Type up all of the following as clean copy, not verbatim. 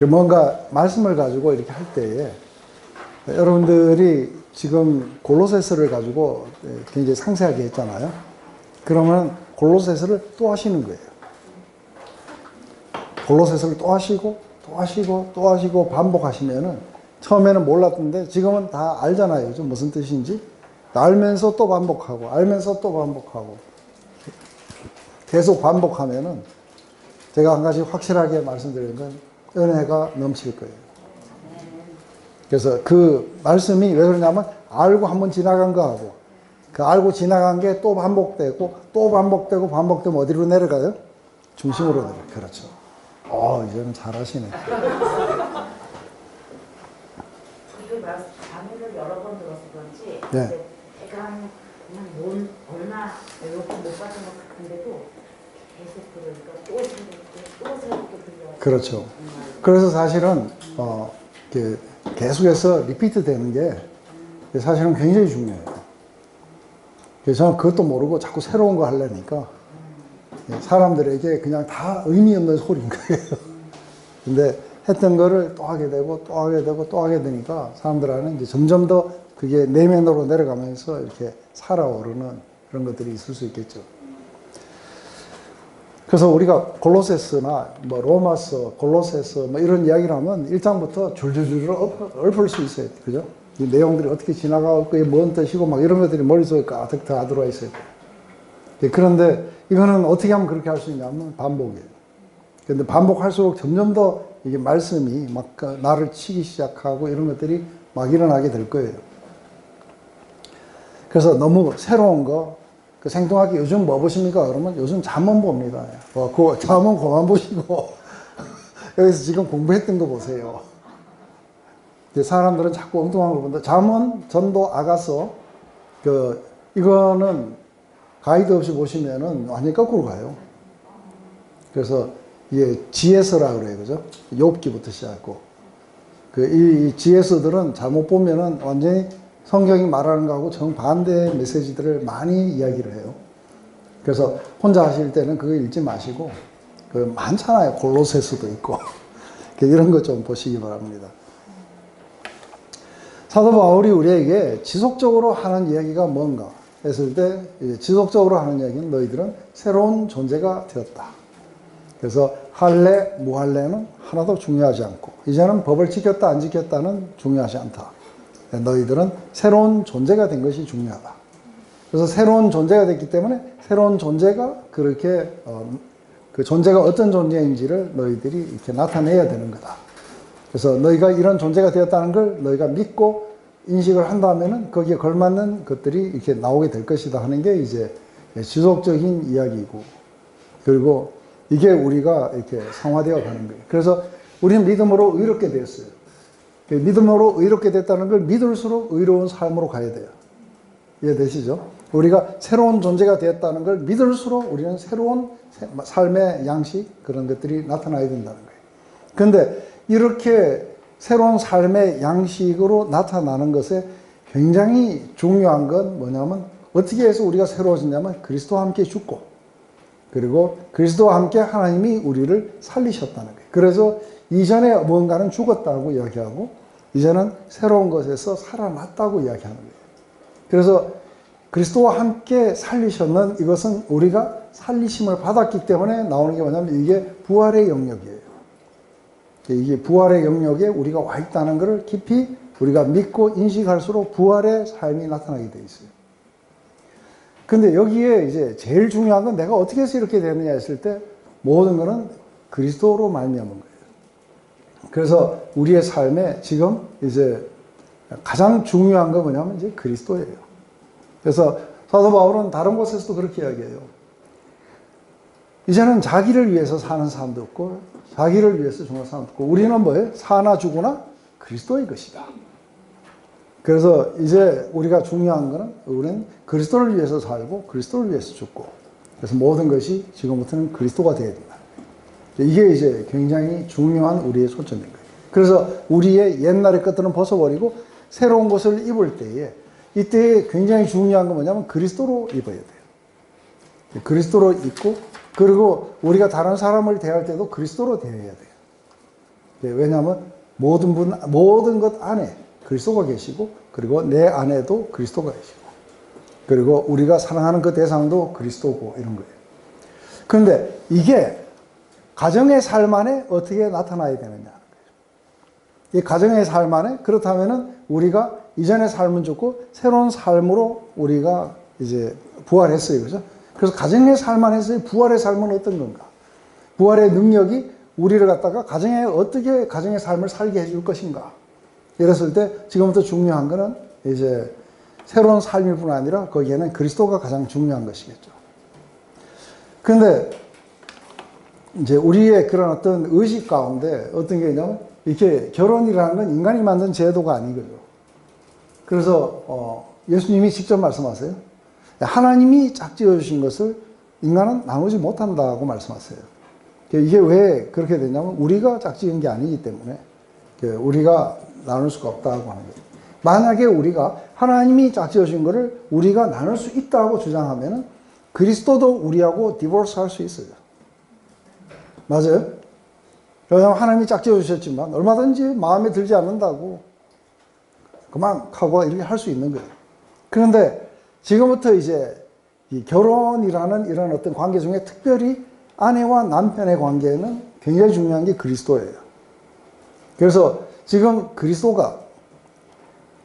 뭔가 말씀을 가지고 이렇게 할 때에 여러분들이 지금 골로새서를 가지고 굉장히 상세하게 했잖아요. 그러면 골로새서를 또 하시는 거예요. 골로새서를 또 하시고 또 하시고 또 하시고 반복하시면은 처음에는 몰랐던데 지금은 다 알잖아요. 좀 무슨 뜻인지. 알면서 또 반복하고 알면서 또 반복하고 계속 반복하면은 제가 한 가지 확실하게 말씀드리는 건 은혜가 넘칠 거예요. 그래서 그 말씀이 왜 그러냐면 알고 한번 지나간 거하고 그 알고 지나간 게 또 반복되고 또 반복되고 반복되면 어디로 내려가요? 중심으로 내려가요. 그렇죠. 이제는 잘하시네. 그 강의를 여러 번 들어서 그런지 네. 제가 그냥 얼마 몇번 못 받은 것 같은데도 계속 그러니까 또 새롭게 들려요. 그렇죠. 그래서 사실은 계속해서 리피트 되는 게 사실은 굉장히 중요해요. 그래서 저는 그것도 모르고 자꾸 새로운 거 하려니까 사람들에게 그냥 다 의미 없는 소리인 거예요. 근데 했던 거를 또 하게 되고 또 하게 되고 또 하게 되니까 사람들한테는 이제 점점 더 그게 내면으로 내려가면서 이렇게 살아오르는 그런 것들이 있을 수 있겠죠. 그래서 우리가 골로새서나 뭐 로마서, 골로새서 뭐 이런 이야기를 하면 1장부터 줄줄줄 읊을 수 있어요. 그죠? 이 내용들이 어떻게 지나가고 그게 뭔 뜻이고 막 이런 것들이 머릿속에 가득 다 들어와 있어요. 그런데 이거는 어떻게 하면 그렇게 할 수 있냐면 반복이에요. 그런데 반복할수록 점점 더 이게 말씀이 막 나를 치기 시작하고 이런 것들이 막 일어나게 될 거예요. 그래서 너무 새로운 거, 생뚱하게 요즘 뭐 보십니까? 그러면 요즘 잠언 봅니다. 그 잠언 그만 보시고 여기서 지금 공부했던 거 보세요. 사람들은 자꾸 엉뚱한 걸 본다. 잠언, 전도, 아가서 이거는 가이드 없이 보시면은 완전히 거꾸로 가요. 그래서 이게 지혜서라 그래요, 그죠? 욥기부터 시작하고 이 지혜서들은 잘못 보면은 완전히 성경이 말하는 거하고 정반대의 메시지들을 많이 이야기를 해요. 그래서 혼자 하실 때는 그거 읽지 마시고 많잖아요. 골로새서도 있고 이런 것 좀 보시기 바랍니다. 사도 바울이 우리에게 지속적으로 하는 이야기가 뭔가 했을 때 지속적으로 하는 이야기는 너희들은 새로운 존재가 되었다. 그래서 할례, 무할례는 하나도 중요하지 않고 이제는 법을 지켰다 안 지켰다는 중요하지 않다. 너희들은 새로운 존재가 된 것이 중요하다. 그래서 새로운 존재가 됐기 때문에 새로운 존재가 그렇게 그 존재가 어떤 존재인지를 너희들이 이렇게 나타내야 되는 거다. 그래서 너희가 이런 존재가 되었다는 걸 너희가 믿고 인식을 한다면은 거기에 걸맞는 것들이 이렇게 나오게 될 것이다 하는 게 이제 지속적인 이야기이고 그리고 이게 우리가 이렇게 상화되어 가는 거예요. 그래서 우리는 믿음으로 의롭게 되었어요. 믿음으로 의롭게 됐다는 걸 믿을수록 의로운 삶으로 가야 돼요. 이해되시죠? 우리가 새로운 존재가 되었다는 걸 믿을수록 우리는 새로운 삶의 양식 그런 것들이 나타나야 된다는 거예요. 그런데 이렇게 새로운 삶의 양식으로 나타나는 것에 굉장히 중요한 건 뭐냐면 어떻게 해서 우리가 새로워졌냐면 그리스도와 함께 죽고 그리고 그리스도와 함께 하나님이 우리를 살리셨다는 거예요. 그래서 이전에 뭔가는 죽었다고 이야기하고 이제는 새로운 것에서 살아났다고 이야기하는 거예요. 그래서 그리스도와 함께 살리셨는 이것은 우리가 살리심을 받았기 때문에 나오는 게 뭐냐면 이게 부활의 영역이에요. 이게 부활의 영역에 우리가 와 있다는 것을 깊이 우리가 믿고 인식할수록 부활의 삶이 나타나게 돼 있어요. 근데 여기에 이제 제일 중요한 건 내가 어떻게 해서 이렇게 되느냐 했을 때 모든 것은 그리스도로 말미암은 거예요. 그래서 우리의 삶에 지금 이제 가장 중요한 건 뭐냐면 이제 그리스도예요. 그래서 사도 바울은 다른 곳에서도 그렇게 이야기해요. 이제는 자기를 위해서 사는 사람도 없고 자기를 위해서 죽는 사람도 없고 우리는 뭐예요? 사나 죽으나 그리스도의 것이다. 그래서 이제 우리가 중요한 거는 우리는 그리스도를 위해서 살고 그리스도를 위해서 죽고 그래서 모든 것이 지금부터는 그리스도가 되어야 된다. 이게 이제 굉장히 중요한 우리의 초점인 거예요. 그래서 우리의 옛날의 것들은 벗어버리고 새로운 것을 입을 때에 이때 굉장히 중요한 건 뭐냐면 그리스도로 입어야 돼요. 그리스도로 입고 그리고 우리가 다른 사람을 대할 때도 그리스도로 대해야 돼요. 왜냐하면 모든 것 안에 그리스도가 계시고, 그리고 내 안에도 그리스도가 계시고, 그리고 우리가 사랑하는 그 대상도 그리스도고, 이런 거예요. 그런데 이게 가정의 삶 안에 어떻게 나타나야 되느냐. 이 가정의 삶 안에, 그렇다면은 우리가 이전의 삶은 죽고 새로운 삶으로 우리가 이제 부활했어요. 그죠? 그래서 가정의 삶 안에서의 부활의 삶은 어떤 건가? 부활의 능력이 우리를 갖다가 어떻게 가정의 삶을 살게 해줄 것인가? 이랬을 때 지금부터 중요한 거는 이제 새로운 삶일 뿐 아니라 거기에는 그리스도가 가장 중요한 것이겠죠. 그런데 이제 우리의 그런 어떤 의식 가운데 어떤 게 있냐면, 이렇게 결혼이라는 건 인간이 만든 제도가 아니거든요. 그래서 예수님이 직접 말씀하세요. 하나님이 짝지어 주신 것을 인간은 나누지 못한다고 말씀하세요. 이게 왜 그렇게 되냐면, 우리가 짝지은 게 아니기 때문에 우리가 나눌 수가 없다고 하는 거예요. 만약에 우리가 하나님이 짝지어 주신 것을 우리가 나눌 수 있다고 주장하면 그리스도도 우리하고 디보스 할 수 있어요. 맞아요? 왜냐하면 하나님이 짝지어 주셨지만 얼마든지 마음에 들지 않는다고 그만 하고 이렇게 할 수 있는 거예요. 그런데 지금부터 이제 이 결혼이라는 이런 어떤 관계 중에 특별히 아내와 남편의 관계는 굉장히 중요한 게 그리스도예요. 그래서 지금 그리스도가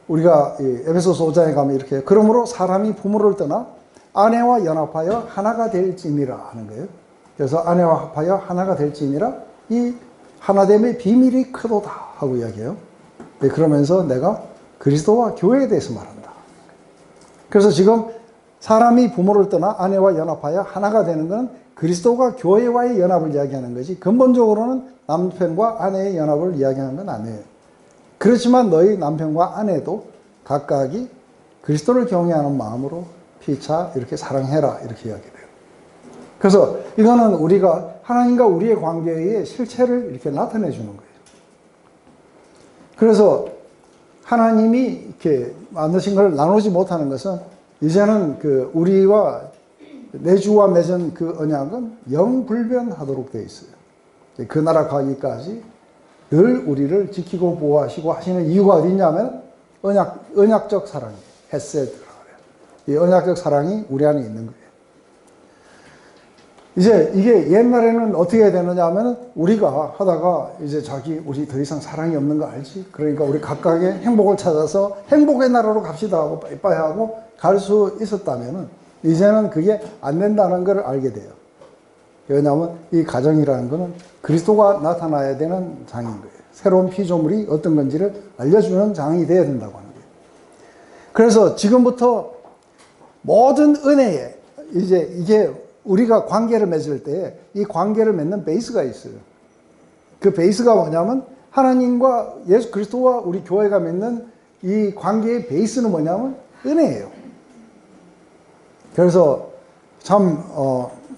우리가 에베소서 5장에 가면 이렇게, 그러므로 사람이 부모를 떠나 아내와 연합하여 하나가 될지니라 하는 거예요. 그래서 아내와 합하여 하나가 될지니라, 이 하나됨의 비밀이 크도다 하고 이야기해요. 그러면서 내가 그리스도와 교회에 대해서 말한다. 그래서 지금 사람이 부모를 떠나 아내와 연합하여 하나가 되는 건 그리스도가 교회와의 연합을 이야기하는 거지, 근본적으로는 남편과 아내의 연합을 이야기하는 건 아니에요. 그렇지만 너희 남편과 아내도 각각이 그리스도를 경외하는 마음으로 피차 이렇게 사랑해라, 이렇게 이야기해요. 그래서 이거는 우리가 하나님과 우리의 관계의 실체를 이렇게 나타내 주는 거예요. 그래서 하나님이 이렇게 만드신 걸 나누지 못하는 것은, 이제는 우리와 내주와 맺은 그 언약은 영불변하도록 되어 있어요. 그 나라 가기까지 늘 우리를 지키고 보호하시고 하시는 이유가 어디 있냐면, 언약적 사랑이에요. 헤세드라고 해요. 이 언약적 사랑이 우리 안에 있는 거예요. 이제 이게 옛날에는 어떻게 되느냐 하면, 우리가 하다가 이제 우리 더 이상 사랑이 없는 거 알지? 그러니까 우리 각각의 행복을 찾아서 행복의 나라로 갑시다 하고 빠이빠이 하고 갈 수 있었다면은, 이제는 그게 안 된다는 걸 알게 돼요. 왜냐하면 이 가정이라는 거는 그리스도가 나타나야 되는 장인 거예요. 새로운 피조물이 어떤 건지를 알려주는 장이 되어야 된다고 하는 거예요. 그래서 지금부터 모든 은혜에, 이제 이게 우리가 관계를 맺을 때 이 관계를 맺는 베이스가 있어요. 그 베이스가 뭐냐면, 하나님과 예수 그리스도와 우리 교회가 맺는 이 관계의 베이스는 뭐냐면 은혜예요. 그래서 참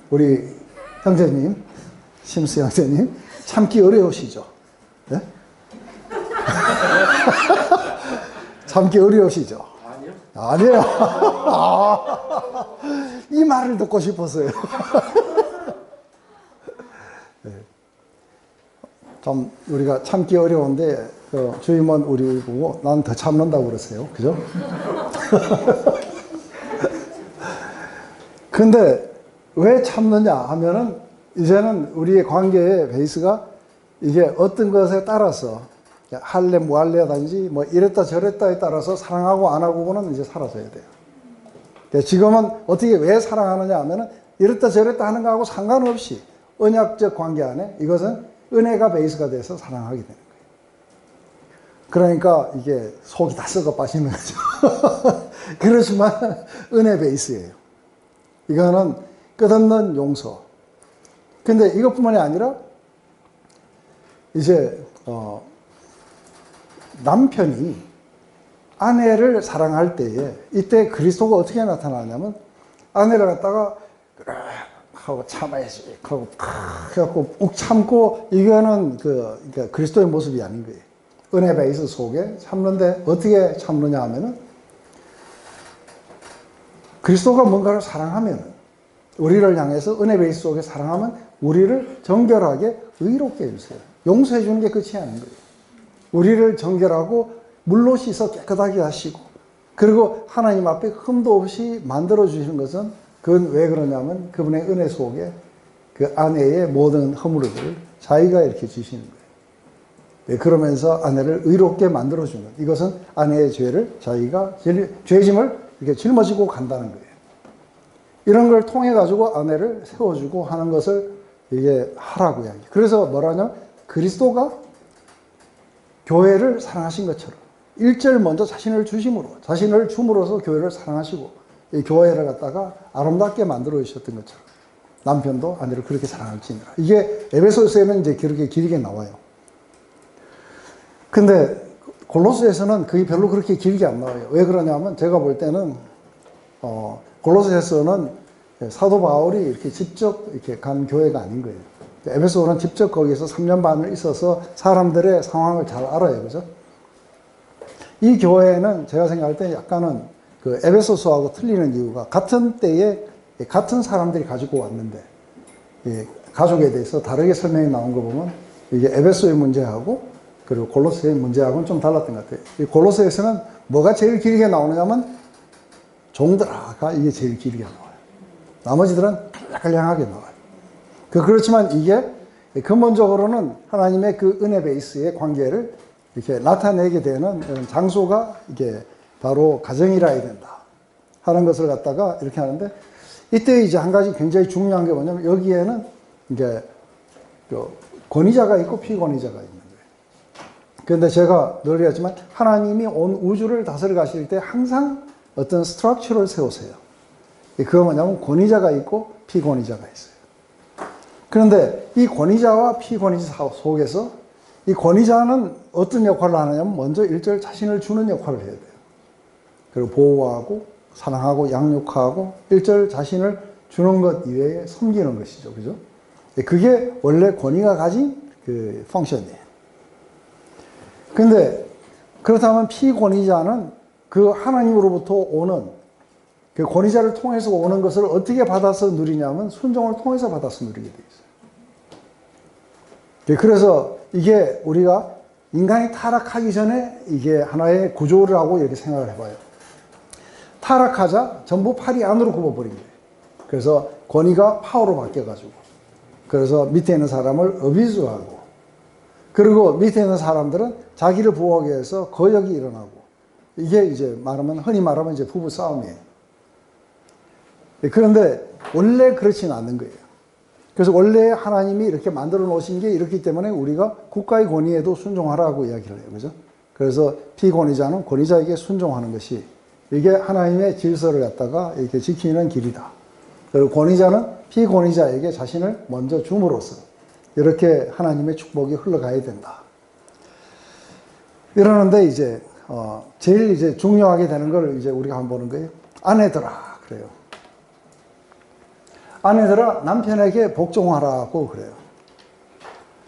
우리 형제님, 심스 형제님 참기 어려우시죠? 네? 참기 어려우시죠? 아니요. 이 말을 듣고 싶었어요. 네. 참 우리가 참기 어려운데 주임은 우리 보고 난 더 참는다고 그러세요. 그죠? 근데 왜 참느냐 하면은, 이제는 우리의 관계의 베이스가 이게 어떤 것에 따라서 할래 무할래든지 뭐 이랬다 저랬다에 따라서 사랑하고 안 하고는 이제 사라져야 돼요. 지금은 어떻게 왜 사랑하느냐 하면은, 이랬다 저랬다 하는 거하고 상관없이 언약적 관계 안에 이것은 은혜가 베이스가 돼서 사랑하게 되는 거예요. 그러니까 이게 속이 다 썩어 빠지는 거죠. 그렇지만 은혜 베이스예요. 이거는 끝없는 용서. 근데 이것뿐만이 아니라 이제 남편이 아내를 사랑할 때에, 이때 그리스도가 어떻게 나타나냐면, 아내를 갖다가 그래 하고 참아야지 하고 해갖고 욱 참고, 이거는 그러니까 그리스도의 모습이 아닌 거예요. 은혜 베이스 속에 참는데, 어떻게 참느냐 하면은, 그리스도가 뭔가를 사랑하면, 우리를 향해서 은혜 베이스 속에 사랑하면 우리를 정결하게 의롭게 해주세요. 용서해 주는 게 끝이 아닌 거예요. 우리를 정결하고 물로 씻어 깨끗하게 하시고, 그리고 하나님 앞에 흠도 없이 만들어 주시는 것은 그건 왜 그러냐면 그분의 은혜 속에 그 아내의 모든 허물들을 자기가 이렇게 주시는 거예요. 네, 그러면서 아내를 의롭게 만들어주는, 이것은 아내의 죄를 자기가 죄짐을 이렇게 짊어지고 간다는 거예요. 이런 걸 통해 가지고 아내를 세워주고 하는 것을 이게 하라고 이야기. 그래서 뭐라냐면 그리스도가 교회를 사랑하신 것처럼 1절 먼저 자신을 주심으로, 자신을 줌으로써 교회를 사랑하시고 이 교회를 갖다가 아름답게 만들어 주셨던 것처럼 남편도 아내를 그렇게 사랑할지니라. 이게 에베소서에는 이제 그렇게 길게 나와요. 근데 골로새에서는 그게 별로 그렇게 길게 안 나와요. 왜 그러냐면 제가 볼 때는 골로새에서는 사도 바울이 이렇게 직접 이렇게 간 교회가 아닌 거예요. 에베소는 직접 거기서 3년 반을 있어서 사람들의 상황을 잘 알아요. 그죠? 이 교회는 제가 생각할 때 약간은 그 에베소서하고 틀리는 이유가 같은 때에 같은 사람들이 가지고 왔는데 가족에 대해서 다르게 설명이 나온 거 보면 이게 에베소의 문제하고 그리고 골로새의 문제하고는 좀 달랐던 것 같아요. 이 골로새에서는 뭐가 제일 길게 나오냐면 종들아가 이게 제일 길게 나와요. 나머지들은 칼랑칼랑하게 나와요. 그렇지만 이게 근본적으로는 하나님의 그 은혜 베이스의 관계를 이렇게 나타내게 되는 장소가 이게 바로 가정이라 해야 된다 하는 것을 갖다가 이렇게 하는데, 이때 이제 한 가지 굉장히 중요한 게 뭐냐면 여기에는 이게 권위자가 있고 피권위자가 있는 거예요. 그런데 제가 늘 얘기하지만 하나님이 온 우주를 다스려 가실 때 항상 어떤 스트럭처를 세우세요. 그거 뭐냐면 권위자가 있고 피권위자가 있어요. 그런데 이 권위자와 피권위자 속에서 이 권위자는 어떤 역할을 하느냐면 먼저 1절 자신을 주는 역할을 해야 돼요. 그리고 보호하고 사랑하고 양육하고 1절 자신을 주는 것 이외에 섬기는 것이죠. 그죠? 그게 원래 권위가 가진 그 펑션이에요. 근데 그렇다면 피권위자는 그 하나님으로부터 오는 그 권위자를 통해서 오는 것을 어떻게 받아서 누리냐면 순종을 통해서 받아서 누리게 돼 있어요. 그래서 이게 우리가 인간이 타락하기 전에 이게 하나의 구조라고 이렇게 생각을 해봐요. 타락하자 전부 팔이 안으로 굽어버린 거예요. 그래서 권위가 파워로 바뀌어가지고, 그래서 밑에 있는 사람을 어비즈하고, 그리고 밑에 있는 사람들은 자기를 보호하기 위해서 거역이 일어나고, 이게 이제 흔히 말하면 이제 부부 싸움이에요. 그런데 원래 그렇지는 않는 거예요. 그래서 원래 하나님이 이렇게 만들어 놓으신 게 이렇기 때문에 우리가 국가의 권위에도 순종하라고 이야기를 해요. 그죠? 그래서 피권위자는 권위자에게 순종하는 것이 이게 하나님의 질서를 갖다가 이렇게 지키는 길이다. 그리고 권위자는 피권위자에게 자신을 먼저 줌으로써 이렇게 하나님의 축복이 흘러가야 된다. 이러는데 이제 제일 이제 중요하게 되는 걸 이제 우리가 한번 보는 거예요. 아내들아 그래요. 아내들아 남편에게 복종하라고 그래요.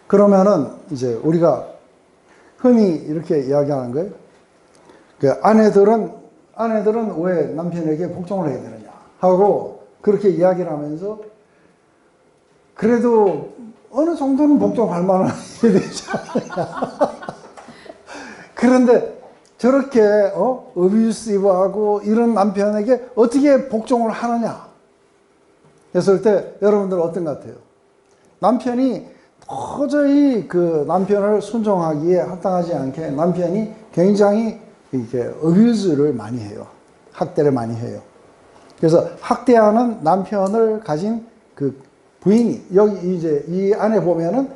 그러면은 이제 우리가 흔히 이렇게 이야기하는 거예요. 그 아내들은 왜 남편에게 복종을 해야 되느냐 하고 그렇게 이야기를 하면서 그래도 어느 정도는 복종할 만한 일이 되지 않느냐. 그런데 저렇게 어뷰시브하고 이런 남편에게 어떻게 복종을 하느냐 했을 때 여러분들 어떤 것 같아요? 남편이 도저히 그 남편을 순종하기에 합당하지 않게 남편이 굉장히 이렇게 어뷰즈를 많이 해요. 학대를 많이 해요. 그래서 학대하는 남편을 가진 그 부인이 여기 이제 이 안에 보면은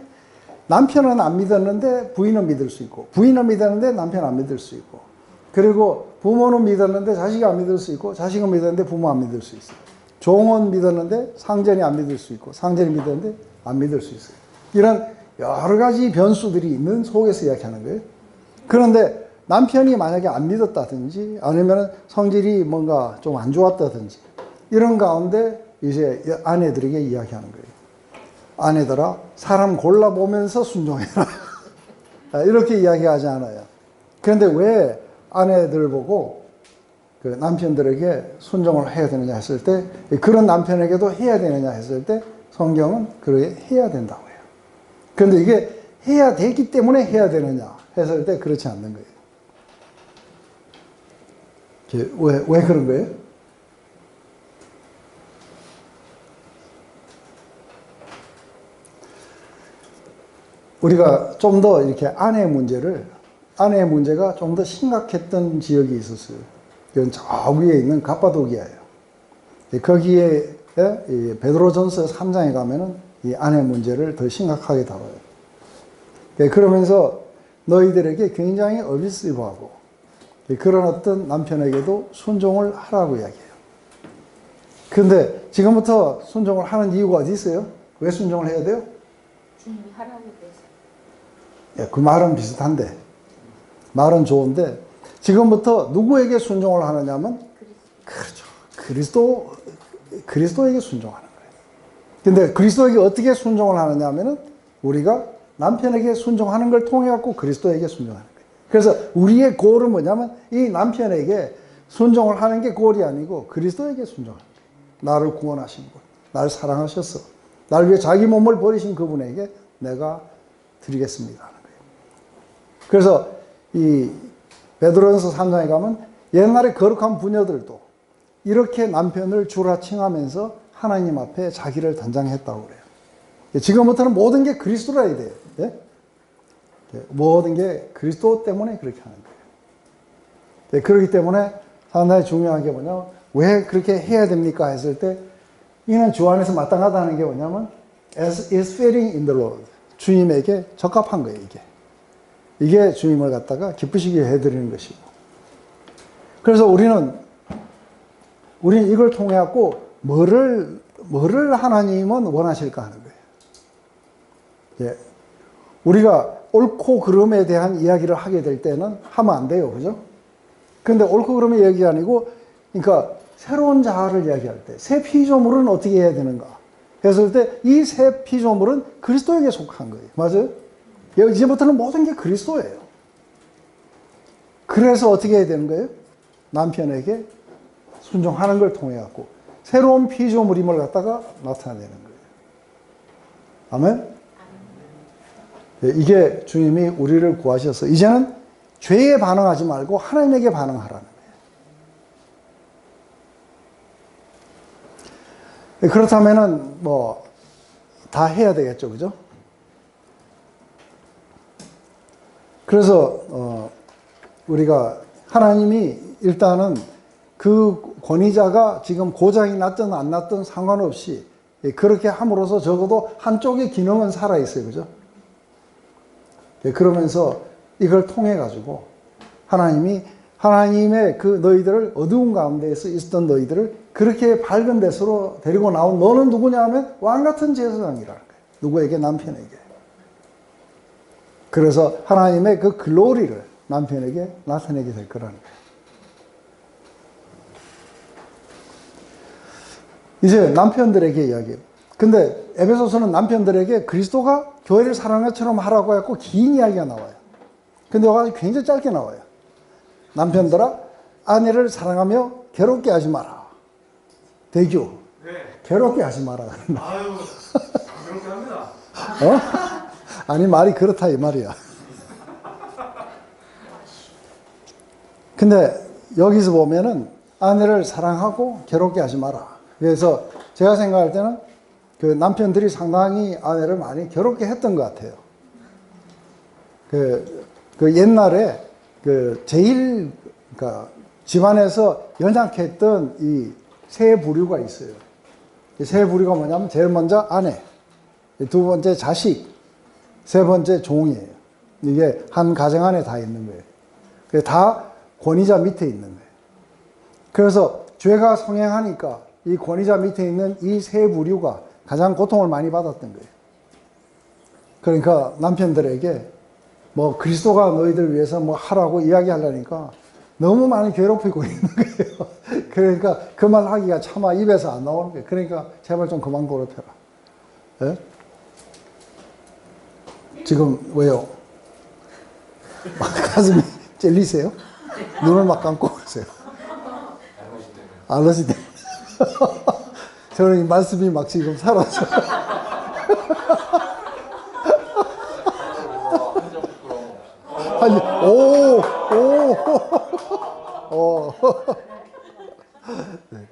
남편은 안 믿었는데 부인은 믿을 수 있고, 부인은 믿었는데 남편 안 믿을 수 있고, 그리고 부모는 믿었는데 자식이 안 믿을 수 있고, 자식은 믿었는데 부모 안 믿을 수 있어요. 종은 믿었는데 상전이 안 믿을 수 있고, 상전이 믿었는데 안 믿을 수 있어요. 이런 여러 가지 변수들이 있는 속에서 이야기하는 거예요. 그런데 남편이 만약에 안 믿었다든지 아니면 성질이 뭔가 좀 안 좋았다든지 이런 가운데 이제 아내들에게 이야기하는 거예요. 아내들아 사람 골라보면서 순종해라. 이렇게 이야기하지 않아요. 그런데 왜 아내들 보고 그 남편들에게 순종을 해야 되느냐 했을 때, 그런 남편에게도 해야 되느냐 했을 때 성경은 그렇게 해야 된다고 해요. 그런데 이게 해야 되기 때문에 해야 되느냐 했을 때 그렇지 않는 거예요. 왜 그런 거예요? 우리가 좀 더 이렇게 아내의 문제가 좀 더 심각했던 지역이 있었어요. 이건 저 위에 있는 갑바도기아예요. 거기에 베드로전서 3장에 가면은 이 아내 문제를 더 심각하게 다뤄요. 그러면서 너희들에게 굉장히 어비스하고 그런 어떤 남편에게도 순종을 하라고 이야기해요. 그런데 지금부터 순종을 하는 이유가 어디 있어요? 왜 순종을 해야 돼요? 주님이 하라고 해서. 그 말은 비슷한데, 말은 좋은데, 지금부터 누구에게 순종을 하느냐면, 그렇죠. 그리스도에게 순종하는 거예요. 근데 그리스도에게 어떻게 순종을 하느냐 하면은, 우리가 남편에게 순종하는 걸 통해 갖고 그리스도에게 순종하는 거예요. 그래서 우리의 골은 뭐냐면, 이 남편에게 순종을 하는 게 골이 아니고, 그리스도에게 순종하는 거예요. 나를 구원하신 분, 나를 사랑하셔서, 나를 위해 자기 몸을 버리신 그분에게 내가 드리겠습니다 하는 거예요. 그래서 이 베드로전서 3장에 가면 옛날에 거룩한 부녀들도 이렇게 남편을 주라 칭하면서 하나님 앞에 자기를 단장했다고 그래요. 지금부터는 모든 게 그리스도라 해야 돼요. 예? 모든 게 그리스도 때문에 그렇게 하는 거예요. 그렇기 때문에 상당히 중요한 게 뭐냐면 왜 그렇게 해야 됩니까 했을 때 이는 주 안에서 마땅하다는 게 뭐냐면 as is fitting in the Lord. 주님에게 적합한 거예요, 이게. 이게 주님을 갖다가 기쁘시게 해드리는 것이고. 그래서 우리는 이걸 통해 갖고 뭐를 하나님은 원하실까 하는 거예요. 예. 우리가 옳고 그름에 대한 이야기를 하게 될 때는 하면 안 돼요. 그죠? 근데 옳고 그름의 이야기가 아니고, 그러니까 새로운 자아를 이야기할 때, 새 피조물은 어떻게 해야 되는가? 했을 때, 이 새 피조물은 그리스도에게 속한 거예요. 맞아요? 이제부터는 모든 게 그리스도예요. 그래서 어떻게 해야 되는 거예요? 남편에게 순종하는 걸 통해 갖고, 새로운 피조물임을 갖다가 나타내는 거예요. 아멘? 이게 주님이 우리를 구하셔서, 이제는 죄에 반응하지 말고 하나님에게 반응하라는 거예요. 그렇다면은 다 해야 되겠죠, 그죠? 그래서 우리가 하나님이 일단은 그 권위자가 지금 고장이 났든 안 났든 상관없이 그렇게 함으로써 적어도 한쪽의 기능은 살아 있어요, 그죠? 그러면서 이걸 통해 가지고 하나님의 그 너희들을 어두운 가운데에서 있었던 너희들을 그렇게 밝은 데서로 데리고 나온 너는 누구냐 하면 왕 같은 제사장이라는 거예요. 누구에게? 남편에게. 그래서 하나님의 그 글로리를 남편에게 나타내게 될 거라는 거예요. 이제 남편들에게 이야기해요. 근데 에베소서는 남편들에게 그리스도가 교회를 사랑하는 것처럼 하라고 했고 긴 이야기가 나와요. 근데 여기가 굉장히 짧게 나와요. 남편들아 아내를 사랑하며 괴롭게 하지 마라. 대교. 네. 괴롭게 하지 마라. 아유, 그렇게 합니다. 아니 말이 그렇다 이 말이야. 근데 여기서 보면은 아내를 사랑하고 괴롭게 하지 마라. 그래서 제가 생각할 때는 그 남편들이 상당히 아내를 많이 괴롭게 했던 것 같아요. 그 옛날에 제일 그러니까 집안에서 연약했던 이 세 부류가 있어요. 이 세 부류가 뭐냐면 제일 먼저 아내, 두 번째 자식, 세 번째 종이에요. 이게 한 가정 안에 다 있는 거예요. 다 권위자 밑에 있는 거예요. 그래서 죄가 성행하니까 이 권위자 밑에 있는 이 세 부류가 가장 고통을 많이 받았던 거예요. 그러니까 남편들에게 그리스도가 너희들 위해서 하라고 이야기하려니까 너무 많이 괴롭히고 있는 거예요. 그러니까 그 말 하기가 차마 입에서 안 나오는 거예요. 그러니까 제발 좀 그만 괴롭혀라. 예? 지금 왜요? 가슴이 찔리세요? 눈을 막 감고 계세요. 알러지 때문에. 저는 이 말씀이 막 지금 살아서. 오, 오, 네.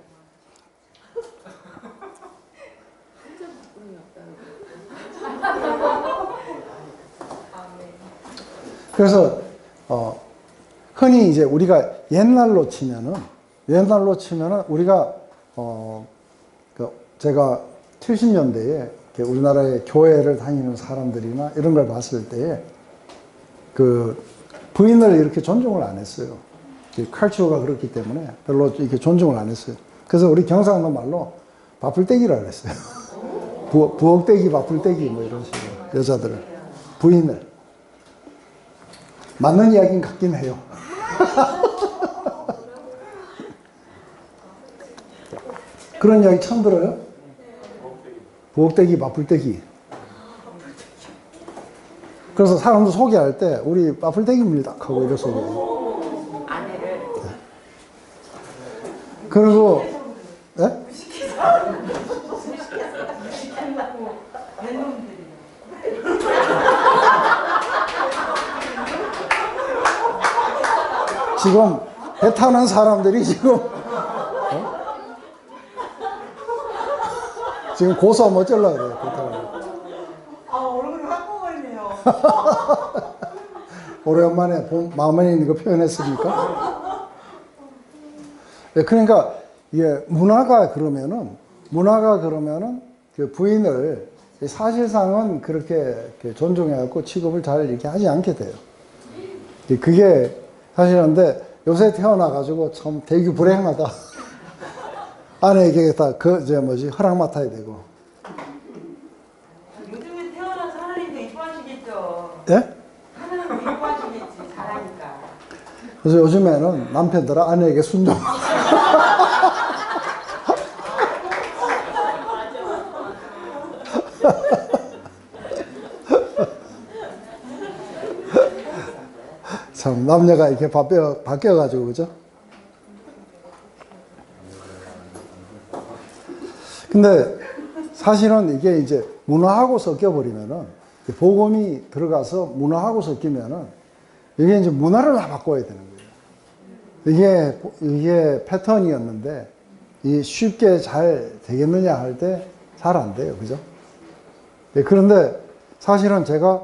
그래서 흔히 이제 우리가 옛날로 치면은 우리가 제가 70년대에 우리나라의 교회를 다니는 사람들이나 이런 걸 봤을 때에 그 부인을 이렇게 존중을 안 했어요. 칼치오가 그렇기 때문에 별로 이렇게 존중을 안 했어요. 그래서 우리 경상도 말로 바풀떼기라 그랬어요. 부엌떼기, 바풀떼기 뭐 이런 식으로 여자들을 부인을 맞는 이야기는 같긴 해요. 그런 이야기 처음 들어요? 부엌떼기, 바풀떼기. 그래서 사람도 소개할 때 우리 바풀떼기입니다 하고 이래 소개해요. 아내를 그리고 네? 지금 배 타는 사람들이 지금 지금 고소 뭐 어쩌려 그래요. 배 타는. 아, 얼굴이 한꺼번이네요. 오랜만에 마음에 있는 거 표현했습니까? 네, 그러니까 이게 문화가 그러면은 그 부인을 사실상은 그렇게 존중해갖고 취급을 잘 이렇게 하지 않게 돼요. 그게 사실인데 요새 태어나가지고 참 되게 불행하다. 아내에게 다 허락 맡아야 되고. 요즘에 태어나서 하나님도 이뻐하시겠죠. 예? 하나님도 이뻐하시겠지, 잘하니까. 그래서 요즘에는 남편들은 아내에게 순종. 참 남녀가 이렇게 바뀌어가지고 그죠? 근데 사실은 이게 이제 문화하고 섞여버리면은 복음이 들어가서 문화하고 섞이면은 이게 이제 문화를 다 바꿔야 되는 거예요. 이게 패턴이었는데 이 쉽게 잘 되겠느냐 할 때 잘 안 돼요. 그죠? 네, 그런데 사실은 제가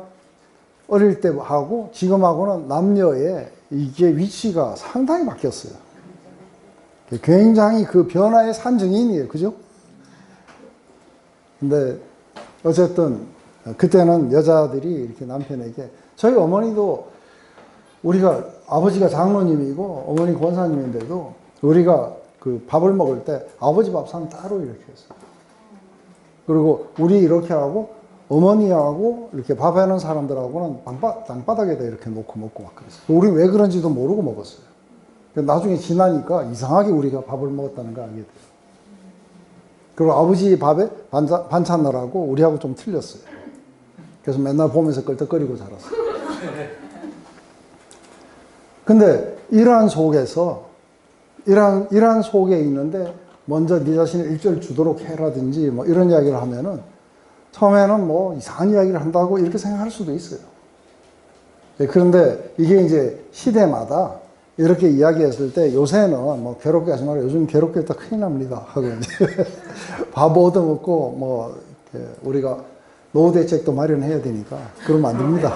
어릴 때 하고 지금하고는 남녀의 이게 위치가 상당히 바뀌었어요. 굉장히 그 변화의 산증인이에요. 그죠? 근데 어쨌든 그때는 여자들이 이렇게 남편에게 저희 어머니도 우리가 아버지가 장로님이고 어머니 권사님인데도 우리가 그 밥을 먹을 때 아버지 밥상 따로 이렇게 했어요. 그리고 우리 이렇게 하고 어머니하고 이렇게 밥하는 사람들하고는 땅바닥에다 이렇게 놓고 먹고 막 그랬어요. 우리 왜 그런지도 모르고 먹었어요. 나중에 지나니까 이상하게 우리가 밥을 먹었다는 걸 알게 돼요. 그리고 아버지 밥에 반찬 넣으라고 우리하고 좀 틀렸어요. 그래서 맨날 보면서 껄떡거리고 자랐어요. 근데 이러한 속에 있는데 먼저 네 자신을 일절 주도록 해라든지 뭐 이런 이야기를 하면은 처음에는 뭐 이상한 이야기를 한다고 이렇게 생각할 수도 있어요. 그런데 이게 이제 시대마다 이렇게 이야기했을 때 요새는 뭐 괴롭게 하지 말고 요즘 괴롭게 했다 큰일 납니다 하고 이제 밥 얻어먹고 뭐 우리가 노후 대책도 마련해야 되니까 그러면 안 됩니다.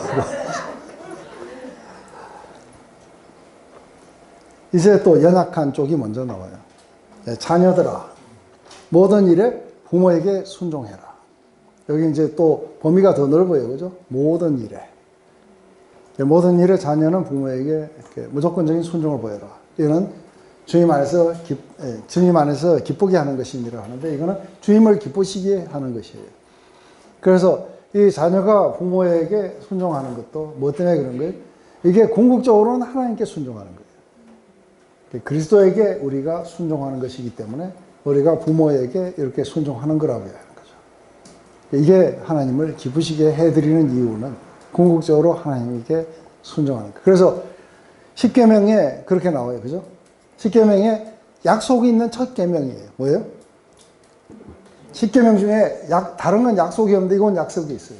이제 또 연약한 쪽이 먼저 나와요. 자녀들아, 모든 일에 부모에게 순종해라. 여기 이제 또 범위가 더 넓어요. 그죠? 모든 일에 자녀는 부모에게 무조건적인 순종을 보여라. 이거는 주님 안에서 기쁘게 하는 것입니다 하는데 이거는 주님을 기쁘시게 하는 것이에요. 그래서 이 자녀가 부모에게 순종하는 것도 뭐 때문에 그런 거예요? 이게 궁극적으로는 하나님께 순종하는 거예요. 그리스도에게 우리가 순종하는 것이기 때문에 우리가 부모에게 이렇게 순종하는 거라고 하는 거죠. 이게 하나님을 기쁘시게 해드리는 이유는 궁극적으로 하나님께 순종하는 거예요. 그래서 십계명에 그렇게 나와요. 그죠? 십계명에 약속이 있는 첫 계명이에요. 뭐예요? 십계명 중에 다른 건 약속이 없는데 이건 약속이 있어요.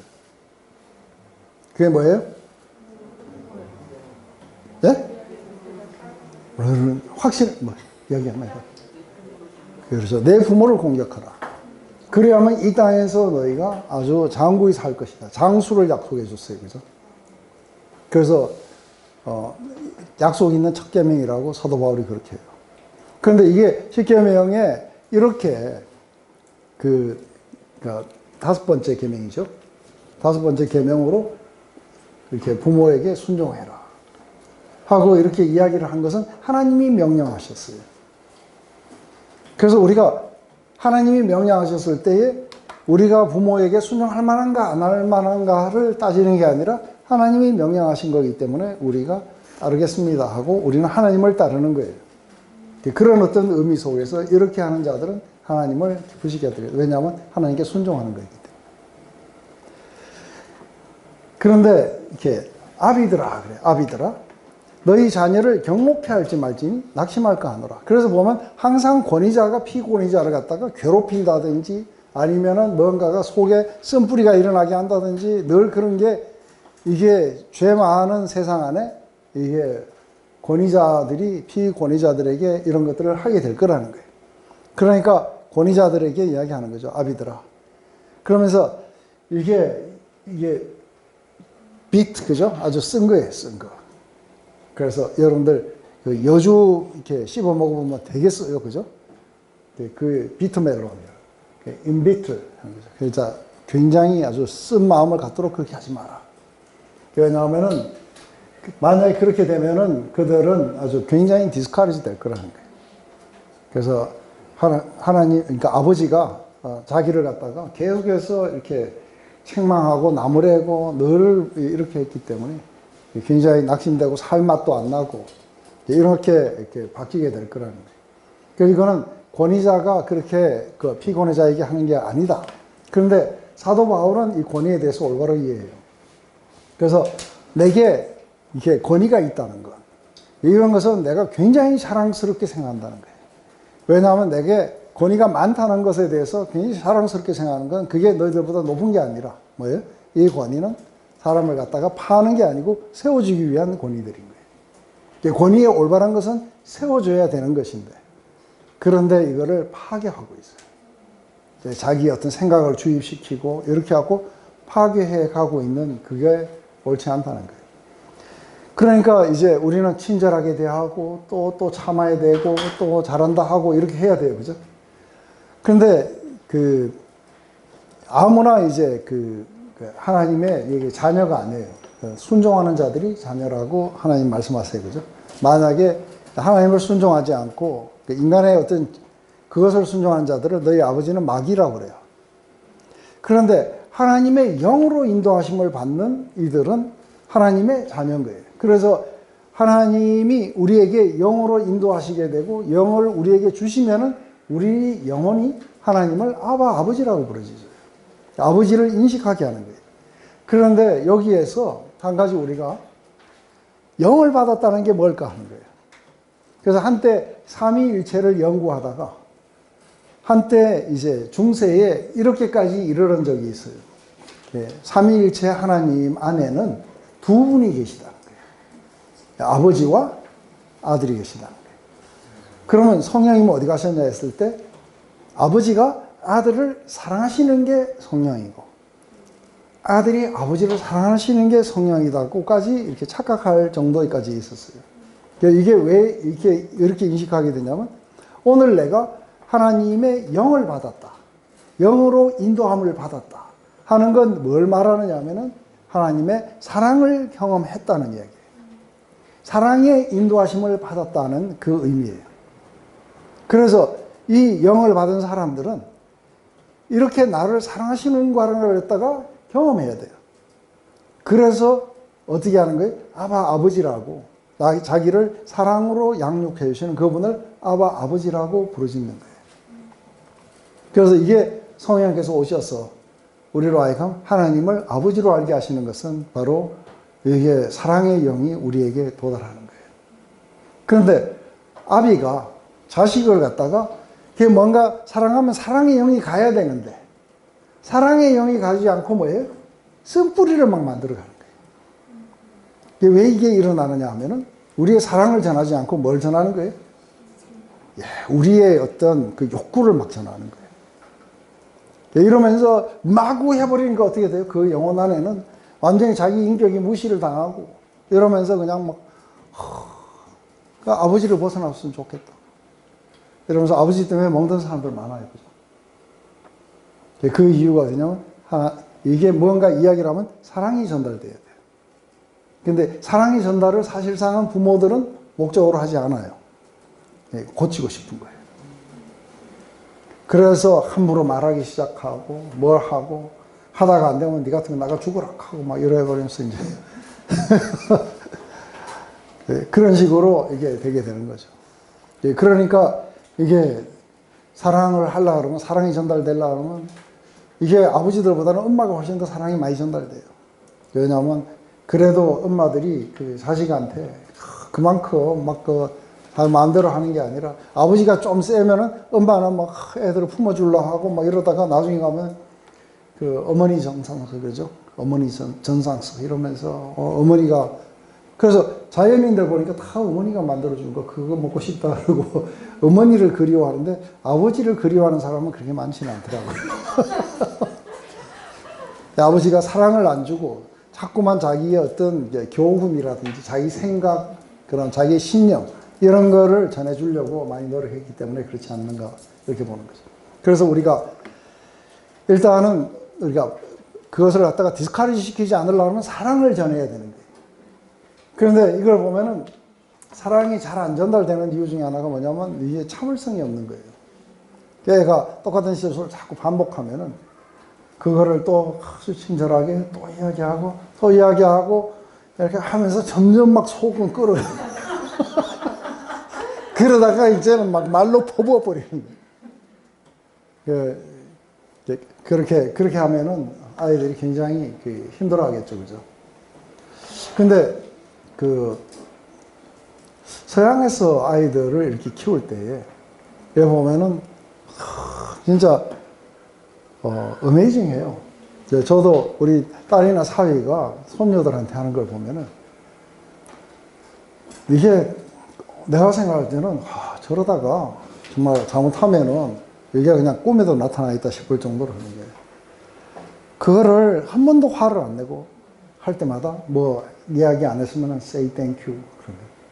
그게 뭐예요? 예? 뭐, 이야기 안 나요. 그래서 내 부모를 공격하라. 그래야만 이 땅에서 너희가 아주 장구히 살 것이다. 장수를 약속해 줬어요. 그죠? 그래서, 약속 있는 첫 계명이라고 사도 바울이 그렇게 해요. 그런데 이게 십계명에 이렇게 다섯 번째 계명이죠. 다섯 번째 계명으로 이렇게 부모에게 순종해라 하고 이렇게 이야기를 한 것은 하나님이 명령하셨어요. 그래서 우리가 하나님이 명령하셨을 때에 우리가 부모에게 순종할 만한가 안 할 만한가를 따지는 게 아니라 하나님이 명령하신 거기 때문에 우리가 따르겠습니다 하고 우리는 하나님을 따르는 거예요. 그런 어떤 의미 속에서 이렇게 하는 자들은 하나님을 기쁘시게 해드려요. 왜냐하면 하나님께 순종하는 거기 때문에. 그런데 이렇게 아비들아 그래. 아비들아 너희 자녀를 경목해 할지 말지니 낙심할까 하노라. 그래서 보면 항상 권위자가 피권위자를 갖다가 괴롭힌다든지 아니면은 뭔가가 속에 쓴뿌리가 일어나게 한다든지 늘 그런 게 이게 죄 많은 세상 안에 이게 권위자들이 피권위자들에게 이런 것들을 하게 될 거라는 거예요. 그러니까 권위자들에게 이야기하는 거죠. 아비들아. 그러면서 이게 비트, 그죠? 아주 쓴 거예요, 쓴 거. 그래서 여러분들 그 여주 이렇게 씹어 먹어보면 되게 써요, 그죠? 그 비트 멜론이에요. 인비트 하는 거죠. 그래서 굉장히 아주 쓴 마음을 갖도록 그렇게 하지 마라. 왜냐하면은 만약에 그렇게 되면은 그들은 아주 굉장히 디스커리지 될 거라는 거예요. 그래서 하나님, 그러니까 아버지가 자기를 갖다가 계속해서 이렇게 책망하고 나무래고 늘 이렇게 했기 때문에 굉장히 낙심되고 살 맛도 안 나고 이렇게 바뀌게 될 거라는 거예요. 그래서 이거는 권위자가 그렇게 그 피권위자에게 하는 게 아니다. 그런데 사도 바울은 이 권위에 대해서 올바로 이해해요. 그래서 내게 이게 권위가 있다는 것, 이런 것은 내가 굉장히 자랑스럽게 생각한다는 거예요. 왜냐하면 내게 권위가 많다는 것에 대해서 굉장히 자랑스럽게 생각하는 건 그게 너희들보다 높은 게 아니라 뭐예요? 이 권위는 사람을 갖다가 파는 게 아니고 세워주기 위한 권위들인 거예요. 권위의 올바른 것은 세워줘야 되는 것인데 그런데 이거를 파괴하고 있어요. 자기의 어떤 생각을 주입시키고 이렇게 하고 파괴해 가고 있는 그게 옳지 않다는 거예요. 그러니까 이제 우리는 친절하게 대하고 또 참아야 되고 또 잘한다 하고 이렇게 해야 돼요. 그죠? 그런데 아무나 이제 하나님의 자녀가 아니에요. 순종하는 자들이 자녀라고 하나님 말씀하세요. 그죠? 만약에 하나님을 순종하지 않고 인간의 어떤 그것을 순종하는 자들을 너희 아버지는 마귀라고 그래요. 그런데 하나님의 영으로 인도하심을 받는 이들은 하나님의 자녀인 거예요. 그래서 하나님이 우리에게 영으로 인도하시게 되고 영을 우리에게 주시면은 우리 영혼이 하나님을 아버지라고 부르짖어요. 아버지를 인식하게 하는 거예요. 그런데 여기에서 한 가지 우리가 영을 받았다는 게 뭘까 하는 거예요. 그래서 한때 삼위일체를 연구하다가 한때 이제 중세에 이렇게까지 이르는 적이 있어요. 삼위일체 하나님 안에는 두 분이 계시다는 거예요. 아버지와 아들이 계시다는 거예요. 그러면 성령님은 어디 가셨냐 했을 때 아버지가 아들을 사랑하시는 게 성령이고 아들이 아버지를 사랑하시는 게 성령이다고까지 이렇게 착각할 정도까지 있었어요. 이게 왜 이렇게 인식하게 되냐면 오늘 내가 하나님의 영을 받았다. 영으로 인도함을 받았다. 하는 건 뭘 말하느냐 하면은 하나님의 사랑을 경험했다는 이야기예요. 사랑의 인도하심을 받았다는 그 의미예요. 그래서 이 영을 받은 사람들은 이렇게 나를 사랑하시는 과를 갖다가 경험해야 돼요. 그래서 어떻게 하는 거예요? 아버지라고 자기를 사랑으로 양육해 주시는 그분을 아버지라고 부르짖는 거예요. 그래서 이게 성령께서 오셔서 우리로 하여금 하나님을 아버지로 알게 하시는 것은 바로 이게 사랑의 영이 우리에게 도달하는 거예요. 그런데 아비가 자식을 갖다가 그게 뭔가 사랑하면 사랑의 영이 가야 되는데 사랑의 영이 가지 않고 뭐예요? 쓴뿌리를 막 만들어 가는 거예요. 왜 이게 일어나느냐 하면은 우리의 사랑을 전하지 않고 뭘 전하는 거예요? 예, 우리의 어떤 그 욕구를 막 전하는 거예요. 예, 이러면서 마구 해버리니까 어떻게 돼요? 그 영혼 안에는 완전히 자기 인격이 무시를 당하고 이러면서 그냥 막 그러니까 아버지를 벗어났으면 좋겠다. 이러면서 아버지 때문에 먹는 사람들 많아요. 그죠? 예, 그 이유가 뭐냐면 이게 뭔가 이야기를 하면 사랑이 전달돼야 돼요. 근데 사랑의 전달을 사실상은 부모들은 목적으로 하지 않아요. 예, 고치고 싶은 거예요. 그래서 함부로 말하기 시작하고 뭘 하고 하다가 안 되면 네 같은 거 나가 죽으라 하고 막 이래버리면서 이제 예, 그런 식으로 이게 되게 되는 거죠. 예, 그러니까 이게 사랑을 하려고 그러면 사랑이 전달되려고 그러면 이게 아버지들보다는 엄마가 훨씬 더 사랑이 많이 전달돼요. 왜냐하면 그래도 엄마들이 그 자식한테 그만큼 막 마음대로 하는 게 아니라 아버지가 좀 세면은 엄마는 막 애들을 품어주려 하고 막 이러다가 나중에 가면 그 어머니 정상서 그러죠. 어머니 전상서 이러면서 어머니가 그래서 자연인들 보니까 다 어머니가 만들어준 거 그거 먹고 싶다 그러고 어머니를 그리워하는데 아버지를 그리워하는 사람은 그렇게 많지는 않더라고요. 아버지가 사랑을 안 주고 자꾸만 자기의 어떤 교훈이라든지 자기 생각 그런 자기의 신념 이런 거를 전해주려고 많이 노력했기 때문에 그렇지 않는가 이렇게 보는 거죠. 그래서 우리가 일단은 우리가 그것을 갖다가 디스커리지 시키지 않으려면 사랑을 전해야 되는 거예요. 그런데 이걸 보면은 사랑이 잘 안 전달되는 이유 중에 하나가 뭐냐면 이게 참을성이 없는 거예요. 걔가 똑같은 실수를 자꾸 반복하면은 그거를 또 아주 친절하게 또 이야기하고 또 이야기하고 이렇게 하면서 점점 막 속은 끓어요. 그러다가 이제는 막 말로 퍼부어버리는 거예요. 그렇게 하면은 아이들이 굉장히 힘들어 하겠죠. 그죠? 근데 서양에서 아이들을 이렇게 키울 때에 여기 보면은 진짜 어메이징해요. 저도 우리 딸이나 사위가 손녀들한테 하는 걸 보면은 이게 내가 생각할 때는 저러다가 정말 잘못하면은 이게 그냥 꿈에도 나타나 있다 싶을 정도로 하는 거예요. 그거를 한 번도 화를 안 내고 할 때마다 뭐 이야기 안 했으면 say thank you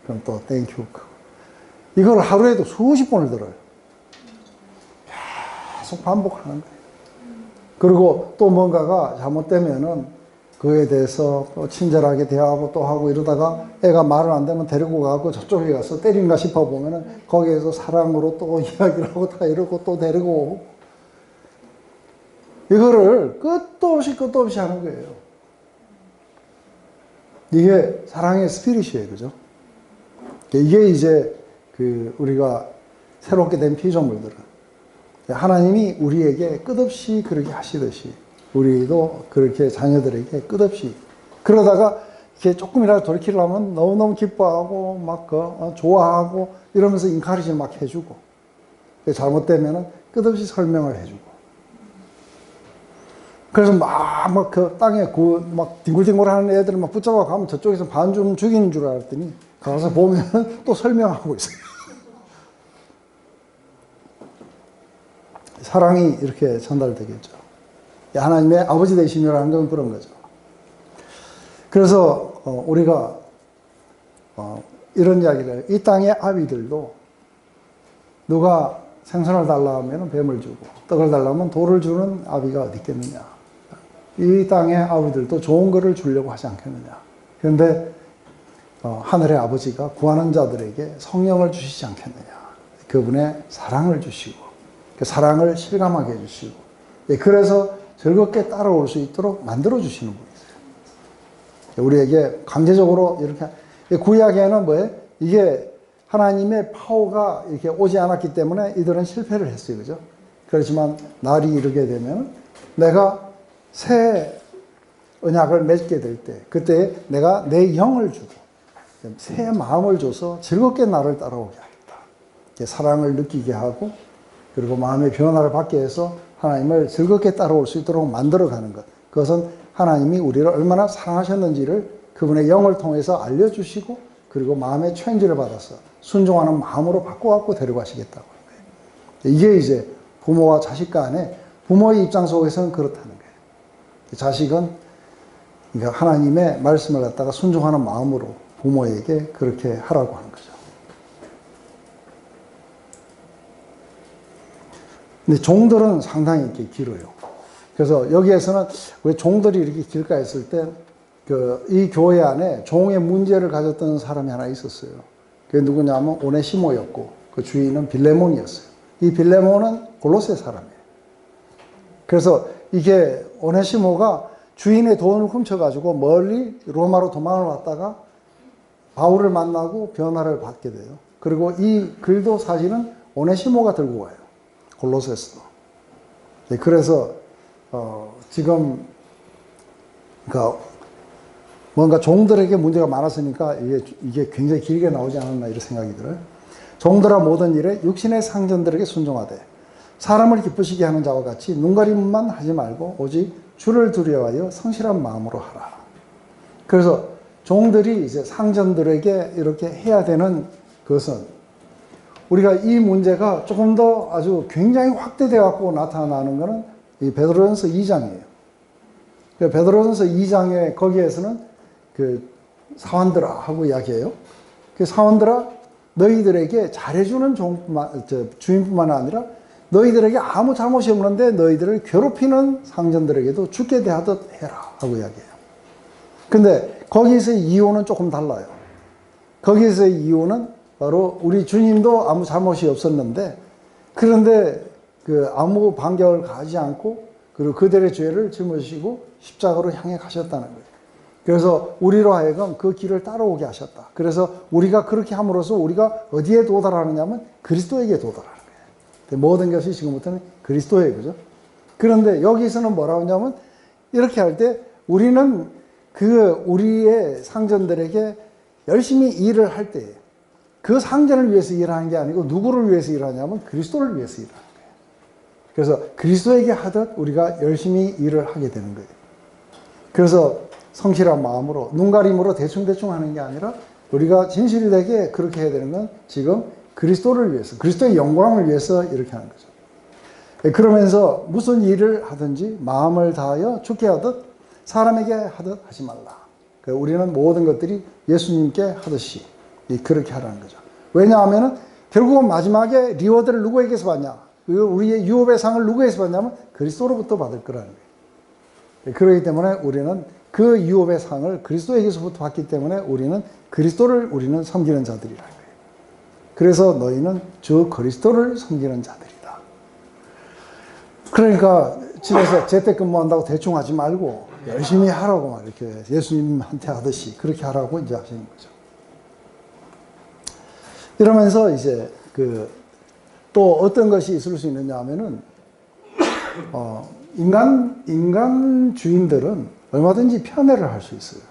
그럼 또 thank you 이걸 하루에도 수십 번을 들어요. 계속 반복하는 거예요. 그리고 또 뭔가가 잘못되면은 그에 대해서 또 친절하게 대화하고 또 하고 이러다가 애가 말을 안 되면 데리고 가고 저쪽에 가서 때린가 싶어 보면은 거기에서 사랑으로 또 이야기를 하고 다 이러고 또 데리고 오고 이거를 끝도 없이 하는 거예요. 이게 사랑의 스피릿이에요. 그죠? 이게 이제 우리가 새롭게 된 피조물들은 하나님이 우리에게 끝없이 그렇게 하시듯이 우리도 그렇게 자녀들에게 끝없이 그러다가 이렇게 조금이라도 돌이키려면 너무너무 기뻐하고 막 좋아하고 이러면서 인카리지를 막 해주고 잘못되면은 끝없이 설명을 해주고 그래서 막 그 땅에 막 뒹굴뒹굴 하는 애들을 막 붙잡아 가면 저쪽에서 반쯤 죽이는 줄 알았더니 가서 보면 또 설명하고 있어요. 사랑이 이렇게 전달되겠죠. 하나님의 아버지 되심이라는 건 그런 거죠. 그래서 우리가 이런 이야기를 이 땅의 아비들도 누가 생선을 달라 하면 뱀을 주고 떡을 달라 하면 돌을 주는 아비가 어디 있겠느냐. 이 땅의 아비들도 좋은 거를 주려고 하지 않겠느냐. 그런데 하늘의 아버지가 구하는 자들에게 성령을 주시지 않겠느냐. 그분의 사랑을 주시고 그 사랑을 실감하게 해주시고 그래서 즐겁게 따라올 수 있도록 만들어주시는 분이세요. 우리에게 강제적으로 이렇게 구약에는 뭐예요? 이게 하나님의 파워가 이렇게 오지 않았기 때문에 이들은 실패를 했어요. 그죠? 그렇지만 날이 이르게 되면 내가 새 언약을 맺게 될 때 그때 내가 내 영을 주고 새 마음을 줘서 즐겁게 나를 따라오게 하겠다. 사랑을 느끼게 하고 그리고 마음의 변화를 받게 해서 하나님을 즐겁게 따라올 수 있도록 만들어가는 것. 그것은 하나님이 우리를 얼마나 사랑하셨는지를 그분의 영을 통해서 알려주시고 그리고 마음의 체인지를 받아서 순종하는 마음으로 바꿔갖고 데려가시겠다고 하는 거예요. 이게 이제 부모와 자식 간에 부모의 입장 속에서는 그렇다는 거예요. 자식은 그러니까 하나님의 말씀을 갖다가 순종하는 마음으로 부모에게 그렇게 하라고 하는 거죠. 근데 종들은 상당히 이렇게 길어요. 그래서 여기에서는 왜 종들이 이렇게 길까 했을 때, 이 교회 안에 종의 문제를 가졌던 사람이 하나 있었어요. 그게 누구냐면 오네시모였고, 그 주인은 빌레몬이었어요. 이 빌레몬은 골로새 사람이에요. 그래서 이게 오네시모가 주인의 돈을 훔쳐가지고 멀리 로마로 도망을 왔다가 바울을 만나고 변화를 받게 돼요. 그리고 이 글도 사실은 오네시모가 들고 와요. 골로새서도. 그래서 지금 그러니까 뭔가 종들에게 문제가 많았으니까 이게 굉장히 길게 나오지 않았나 이런 생각이 들어요. 종들아 모든 일에 육신의 상전들에게 순종하되 사람을 기쁘시게 하는 자와 같이 눈가림만 하지 말고 오직 주를 두려워하여 성실한 마음으로 하라. 그래서 종들이 이제 상전들에게 이렇게 해야 되는 것은 우리가 이 문제가 조금 더 아주 굉장히 확대되어 갖고 나타나는 것은 이 베드로전서 2장이에요. 베드로전서 2장에 거기에서는 그 사원들아 하고 이야기해요. 그 사원들아 너희들에게 잘해주는 주인뿐만 아니라 너희들에게 아무 잘못이 없는데 너희들을 괴롭히는 상전들에게도 죽게 대하듯 해라 하고 이야기해요. 근데 거기서의 이유는 조금 달라요. 거기서의 이유는 바로 우리 주님도 아무 잘못이 없었는데 그런데 아무 반격을 가하지 않고 그리고 그들의 죄를 짊어지시고 십자가로 향해 가셨다는 거예요. 그래서 우리로 하여금 그 길을 따라오게 하셨다. 그래서 우리가 그렇게 함으로써 우리가 어디에 도달하느냐면 그리스도에게 도달하는 거예요. 모든 것이 지금부터는 그리스도예요. 그죠? 그런데 여기서는 뭐라고 하냐면 이렇게 할 때 우리는 우리의 상전들에게 열심히 일을 할 때 그 상전을 위해서 일하는 게 아니고 누구를 위해서 일하냐면 그리스도를 위해서 일하는 거예요. 그래서 그리스도에게 하듯 우리가 열심히 일을 하게 되는 거예요. 그래서 성실한 마음으로 눈가림으로 대충대충 하는 게 아니라 우리가 진실이 되게 그렇게 해야 되는 건 지금 그리스도를 위해서 그리스도의 영광을 위해서 이렇게 하는 거죠. 그러면서 무슨 일을 하든지 마음을 다하여 죽게 하듯 사람에게 하듯 하지 말라. 우리는 모든 것들이 예수님께 하듯이 그렇게 하라는 거죠. 왜냐하면 결국은 마지막에 리워드를 누구에게서 받냐? 우리의 유업의 상을 누구에게서 받냐면 그리스도로부터 받을 거라는 거예요. 그렇기 때문에 우리는 그 유업의 상을 그리스도에게서부터 받기 때문에 우리는 우리는 섬기는 자들이라는 거예요. 그래서 너희는 주 그리스도를 섬기는 자들이다. 그러니까 집에서 재택근무한다고 대충 하지 말고 열심히 하라고 막 이렇게 예수님한테 하듯이 그렇게 하라고 이제 하시는 거죠. 이러면서 이제 또 어떤 것이 있을 수 있느냐 하면은 인간 주인들은 얼마든지 편애를 할 수 있어요.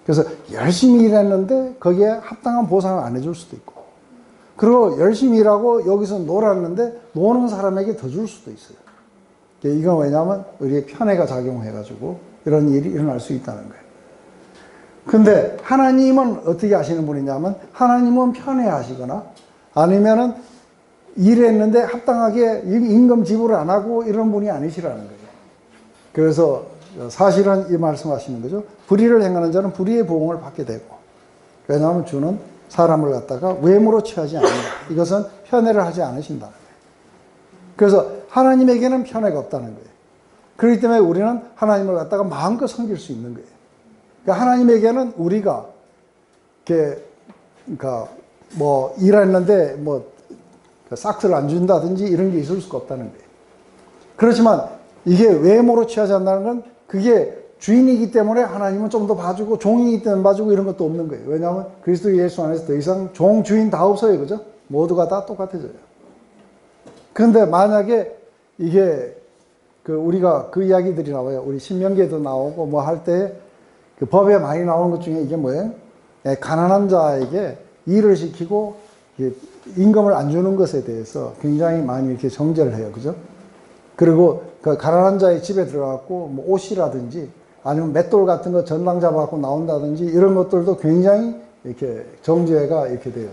그래서 열심히 일했는데 거기에 합당한 보상을 안 해줄 수도 있고, 그리고 열심히 일하고 여기서 놀았는데 노는 사람에게 더 줄 수도 있어요. 이건 왜냐하면 우리의 편애가 작용해가지고 이런 일이 일어날 수 있다는 거예요. 근데 하나님은 어떻게 하시는 분이냐면 하나님은 편애하시거나 아니면은 일했는데 합당하게 임금 지불을 안 하고 이런 분이 아니시라는 거예요. 그래서 사실은 이 말씀하시는 거죠. 불의를 행하는 자는 불의의 보응을 받게 되고, 왜냐하면 주는 사람을 갖다가 외모로 취하지 않는다. 이것은 편애를 하지 않으신다는 거예요. 그래서 하나님에게는 편애가 없다는 거예요. 그렇기 때문에 우리는 하나님을 갖다가 마음껏 섬길 수 있는 거예요. 그러니까 하나님에게는 우리가 그러니까 뭐 일했는데 뭐 싹스를 안 준다든지 이런 게 있을 수가 없다는 거예요. 그렇지만 이게 외모로 취하지 않는다는 건 그게 주인이기 때문에 하나님은 좀 더 봐주고 종이기 때문에 봐주고 이런 것도 없는 거예요. 왜냐하면 그리스도 예수 안에서 더 이상 종, 주인 다 없어요. 그죠? 모두가 다 똑같아져요. 그런데 만약에 이게 우리가 그 이야기들이 나와요. 우리 신명기에도 나오고 뭐 할 때 그 법에 많이 나오는 것 중에 이게 뭐예요? 가난한 자에게 일을 시키고 임금을 안 주는 것에 대해서 굉장히 많이 이렇게 정죄를 해요. 그죠? 그리고 그 가난한 자의 집에 들어가고 뭐 옷이라든지 아니면 맷돌 같은 거 전당 잡아갖고 나온다든지 이런 것들도 굉장히 이렇게 정죄가 이렇게 돼요.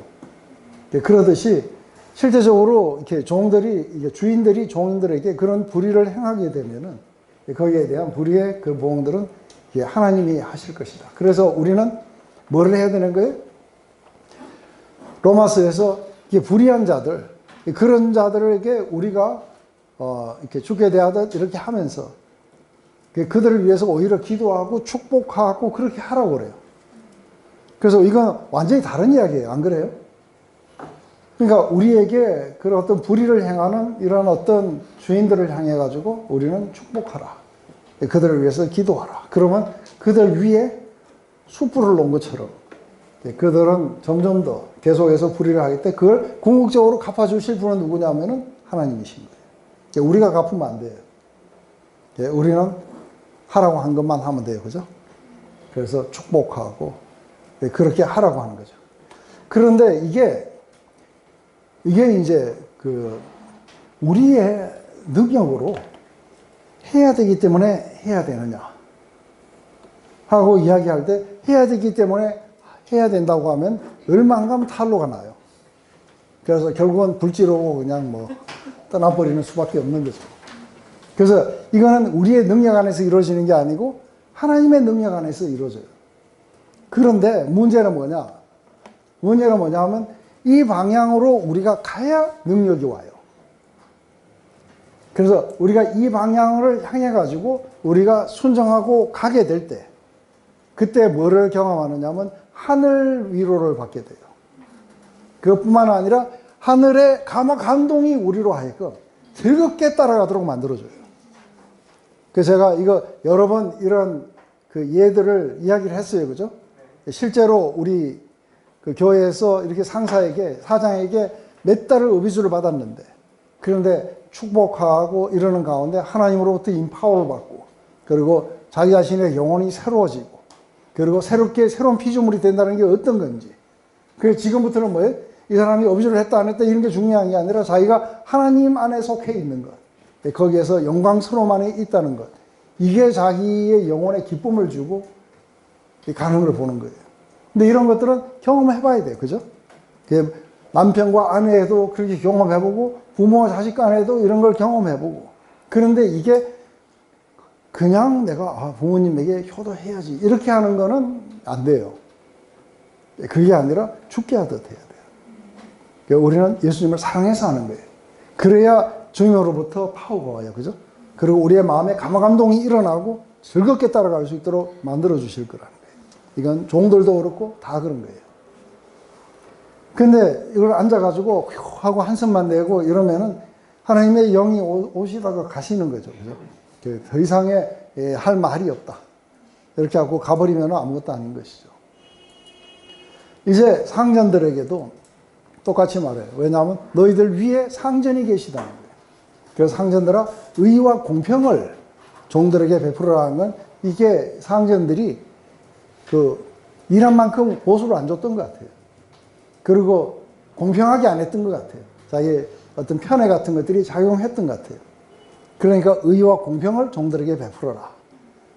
그러듯이 실제적으로 이렇게 종들이, 이게 주인들이 종들에게 그런 불의를 행하게 되면은 거기에 대한 불의의 그 보응들은 하나님이 하실 것이다. 그래서 우리는 뭐를 해야 되는 거예요? 로마서에서 불의한 자들, 그런 자들에게 우리가 이렇게 죽게 대하듯 이렇게 하면서 그들을 위해서 오히려 기도하고 축복하고 그렇게 하라고 그래요. 그래서 이건 완전히 다른 이야기예요. 안 그래요? 그러니까 우리에게 그런 어떤 불의를 행하는 이런 어떤 주인들을 향해 가지고 우리는 축복하라. 그들을 위해서 기도하라. 그러면 그들 위에 숯불을 놓은 것처럼 그들은 점점 더 계속해서 불의를 하기 때문에 그걸 궁극적으로 갚아주실 분은 누구냐면은 하나님이신 거예요. 우리가 갚으면 안 돼요. 우리는 하라고 한 것만 하면 돼요. 그죠? 그래서 축복하고 그렇게 하라고 하는 거죠. 그런데 이게 이제 우리의 능력으로 해야 되기 때문에 해야 되느냐 하고 이야기할 때 해야 되기 때문에 해야 된다고 하면 얼만큼 탈로가 나요. 그래서 결국은 불지르고 그냥 뭐 떠나버리는 수밖에 없는 거죠. 그래서 이거는 우리의 능력 안에서 이루어지는 게 아니고 하나님의 능력 안에서 이루어져요. 그런데 문제는 뭐냐? 문제는 뭐냐 하면 이 방향으로 우리가 가야 능력이 와요. 그래서 우리가 이 방향을 향해 가지고 우리가 순종하고 가게 될 때 그때 뭐를 경험하느냐 하면 하늘 위로를 받게 돼요. 그것뿐만 아니라 하늘의 감동이 우리로 하여금 즐겁게 따라가도록 만들어줘요. 그래서 제가 이거 여러 번 이런 예들을 이야기를 했어요. 그죠? 실제로 우리 교회에서 이렇게 사장에게 몇 달을 의비주를 받았는데, 그런데 축복하고 이러는 가운데 하나님으로부터 인파워를 받고, 그리고 자기 자신의 영혼이 새로워지고, 그리고 새로운 피조물이 된다는 게 어떤 건지. 그래서 지금부터는 뭐예요? 이 사람이 의비주를 했다 안 했다 이런 게 중요한 게 아니라 자기가 하나님 안에 속해 있는 것, 거기에서 영광스러움 안에 있다는 것, 이게 자기의 영혼에 기쁨을 주고 가는 걸 보는 거예요. 근데 이런 것들은 경험해봐야 돼요. 그죠? 남편과 아내에도 그렇게 경험해보고, 부모와 자식 간에도 이런 걸 경험해보고. 그런데 이게 그냥 내가 부모님에게 효도해야지 이렇게 하는 거는 안 돼요. 그게 아니라 죽게 하듯 해야 돼요. 그러니까 우리는 예수님을 사랑해서 하는 거예요. 그래야 주님으로부터 파워가 와요. 그죠? 그리고 우리의 마음에 감동이 일어나고 즐겁게 따라갈 수 있도록 만들어 주실 거라는 거예요. 이건 종들도 그렇고 다 그런 거예요. 근데 이걸 앉아가지고 하고 한숨만 내고 이러면은 하나님의 영이 오시다가 가시는 거죠. 그죠? 더 이상의 할 말이 없다. 이렇게 하고 가버리면 아무것도 아닌 것이죠. 이제 상전들에게도 똑같이 말해요. 왜냐하면 너희들 위에 상전이 계시다는 거예요. 그래서 상전들아 의와 공평을 종들에게 베풀으라는 건 이게 상전들이 일한 만큼 보수를 안 줬던 것 같아요. 그리고 공평하게 안 했던 것 같아요. 자기의 어떤 편애 같은 것들이 작용했던 것 같아요. 그러니까 의와 공평을 종들에게 베풀어라.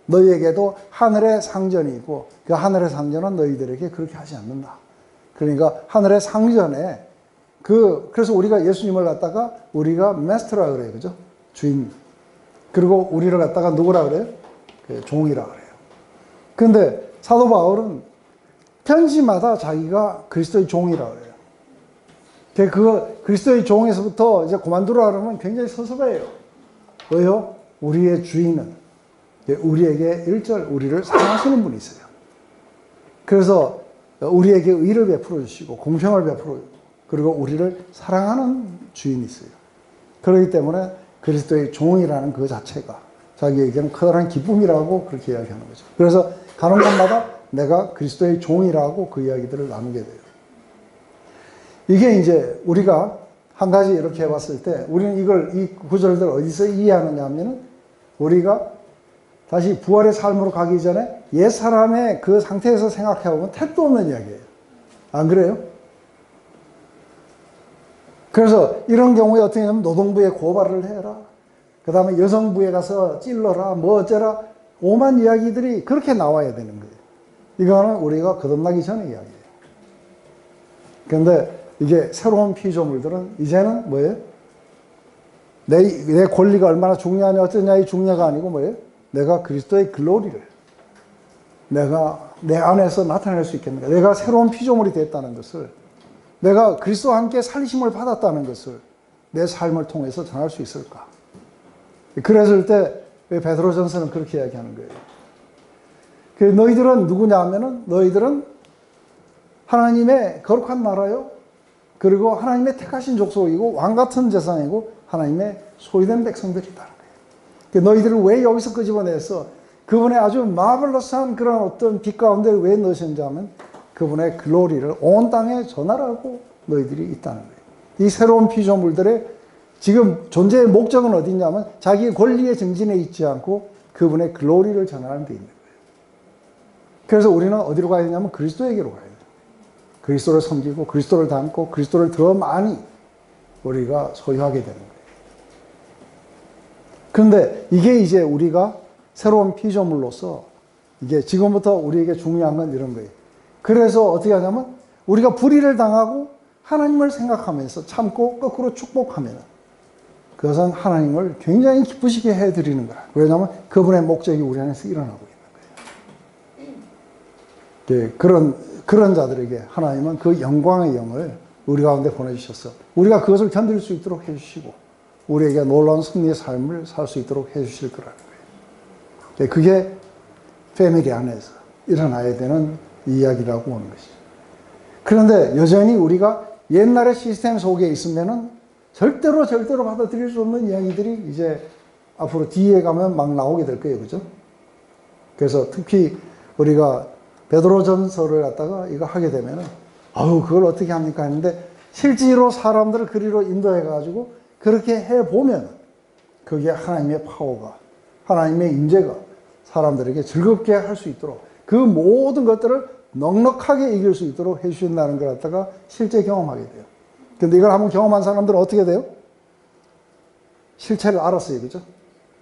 너희에게도 하늘의 상전이 있고 그 하늘의 상전은 너희들에게 그렇게 하지 않는다. 그러니까 하늘의 상전에 그래서 우리가 예수님을 갖다가 우리가 마스터라 그래요. 그죠? 주인. 그리고 우리를 갖다가 누구라 그래요? 종이라 그래요. 근데 사도 바울은 편지마다 자기가 그리스도의 종이라 그래요. 그 그리스도의 종에서부터 이제 그만두라 그러면 굉장히 섭섭해요. 왜요? 우리의 주인은 우리에게 우리를 사랑하시는 분이 있어요. 그래서 우리에게 의를 베풀어 주시고 공평을 베풀어 주고 그리고 우리를 사랑하는 주인이 있어요. 그렇기 때문에 그리스도의 종이라는 그 자체가 자기에게는 커다란 기쁨이라고 그렇게 이야기하는 거죠. 그래서 가는 곳마다 내가 그리스도의 종이라고 그 이야기들을 나누게 돼요. 이게 이제 우리가 한 가지 이렇게 해봤을 때 우리는 이 구절들 어디서 이해하느냐 하면은 우리가 다시 부활의 삶으로 가기 전에 옛 사람의 그 상태에서 생각해보면 택도 없는 이야기예요. 안 그래요? 그래서 이런 경우에 어떻게 하냐면 노동부에 고발을 해라. 그 다음에 여성부에 가서 찔러라. 뭐 어쩌라. 오만 이야기들이 그렇게 나와야 되는 거예요. 이거는 우리가 거듭나기 전의 이야기예요. 그런데 이게 새로운 피조물들은 이제는 뭐예요? 내 권리가 얼마나 중요하냐 어쩌냐의 중요가 아니고 뭐예요? 내가 그리스도의 글로리를 내가 내 안에서 나타낼 수 있겠는가? 내가 새로운 피조물이 됐다는 것을, 내가 그리스도와 함께 살리심을 받았다는 것을 내 삶을 통해서 전할 수 있을까? 그랬을 때 베드로전서는 그렇게 이야기하는 거예요. 너희들은 누구냐 하면은 너희들은 하나님의 거룩한 나라요, 그리고 하나님의 택하신 족속이고 왕같은 재산이고 하나님의 소유된 백성들이다. 너희들을 왜 여기서 끄집어내서 그분의 아주 마블러스한 그런 어떤 빛 가운데 왜 넣으셨는지 하면 그분의 글로리를 온 땅에 전하라고 너희들이 있다는 거예요. 이 새로운 피조물들의 지금 존재의 목적은 어디 있냐면 자기의 권리에 정진해 있지 않고 그분의 글로리를 전하는 데 있는 거예요. 그래서 우리는 어디로 가야 되냐면 그리스도에게로 가야 돼요. 그리스도를 섬기고 그리스도를 닮고 그리스도를 더 많이 우리가 소유하게 되는 거예요. 그런데 이게 이제 우리가 새로운 피조물로서 이게 지금부터 우리에게 중요한 건 이런 거예요. 그래서 어떻게 하냐면 우리가 불의를 당하고 하나님을 생각하면서 참고 거꾸로 축복하면 그것은 하나님을 굉장히 기쁘시게 해드리는 거야. 왜냐하면 그분의 목적이 우리 안에서 일어나고 있는 거예요. 그런 자들에게 하나님은 그 영광의 영을 우리 가운데 보내주셔서 우리가 그것을 견딜 수 있도록 해주시고 우리에게 놀라운 승리의 삶을 살 수 있도록 해주실 거라는 거예요. 그게 패밀리 안에서 일어나야 되는 이야기라고 하는 것이죠. 그런데 여전히 우리가 옛날의 시스템 속에 있으면은 절대로 받아들일 수 없는 이야기들이 이제 앞으로 뒤에 가면 막 나오게 될 거예요. 그죠? 그래서 특히 우리가 베드로전서를 갖다가 이거 하게 되면은 그걸 어떻게 합니까 했는데 실제로 사람들을 그리로 인도해 가지고 그렇게 해 보면 그게 하나님의 파워가, 하나님의 임재가 사람들에게 즐겁게 할 수 있도록 그 모든 것들을 넉넉하게 이길 수 있도록 해주신다는 걸 갖다가 실제 경험하게 돼요. 근데 이걸 한번 경험한 사람들은 어떻게 돼요? 실체를 알았어요. 그죠?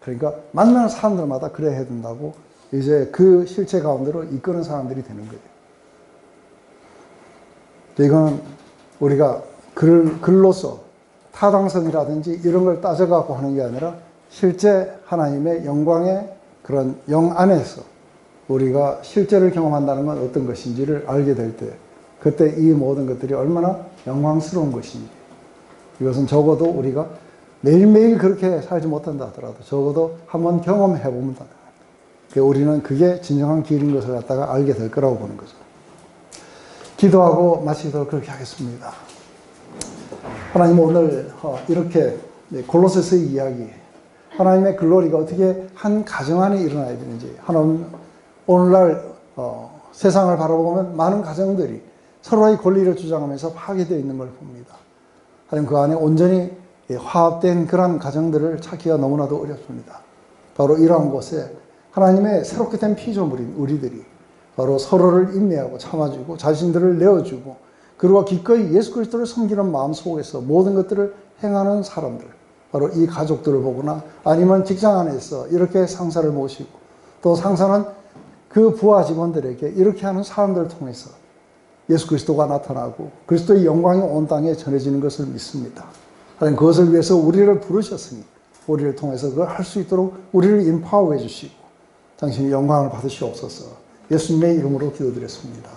그러니까 만나는 사람들마다 그래야 해야 된다고 이제 그 실체 가운데로 이끄는 사람들이 되는 거예요. 이건 우리가 글로서 타당성이라든지 이런 걸 따져갖고 하는 게 아니라 실제 하나님의 영광의 그런 영 안에서 우리가 실제를 경험한다는 건 어떤 것인지를 알게 될 때 그때 이 모든 것들이 얼마나 영광스러운 것인지, 이것은 적어도 우리가 매일매일 그렇게 살지 못한다 하더라도 적어도 한번 경험해 보면 우리는 그게 진정한 길인 것을 갖다가 알게 될 거라고 보는 거죠. 기도하고 마치도록 그렇게 하겠습니다. 하나님, 오늘 이렇게 골로새서의 이야기, 하나님의 글로리가 어떻게 한 가정 안에 일어나야 되는지, 하나님 오늘날 세상을 바라보면 많은 가정들이 서로의 권리를 주장하면서 파괴되어 있는 걸 봅니다. 하나님, 그 안에 온전히 화합된 그런 가정들을 찾기가 너무나도 어렵습니다. 바로 이러한 곳에 하나님의 새롭게 된 피조물인 우리들이 바로 서로를 인내하고 참아주고 자신들을 내어주고 그리고 기꺼이 예수 그리스도를 섬기는 마음 속에서 모든 것들을 행하는 사람들, 바로 이 가족들을 보거나 아니면 직장 안에서 이렇게 상사를 모시고 또 상사는 그 부하 직원들에게 이렇게 하는 사람들을 통해서 예수 그리스도가 나타나고 그리스도의 영광이 온 땅에 전해지는 것을 믿습니다. 하나님, 그것을 위해서 우리를 부르셨으니 우리를 통해서 그걸 할 수 있도록 우리를 인파워해 주시고 당신이 영광을 받으시옵소서. 예수님의 이름으로 기도드렸습니다.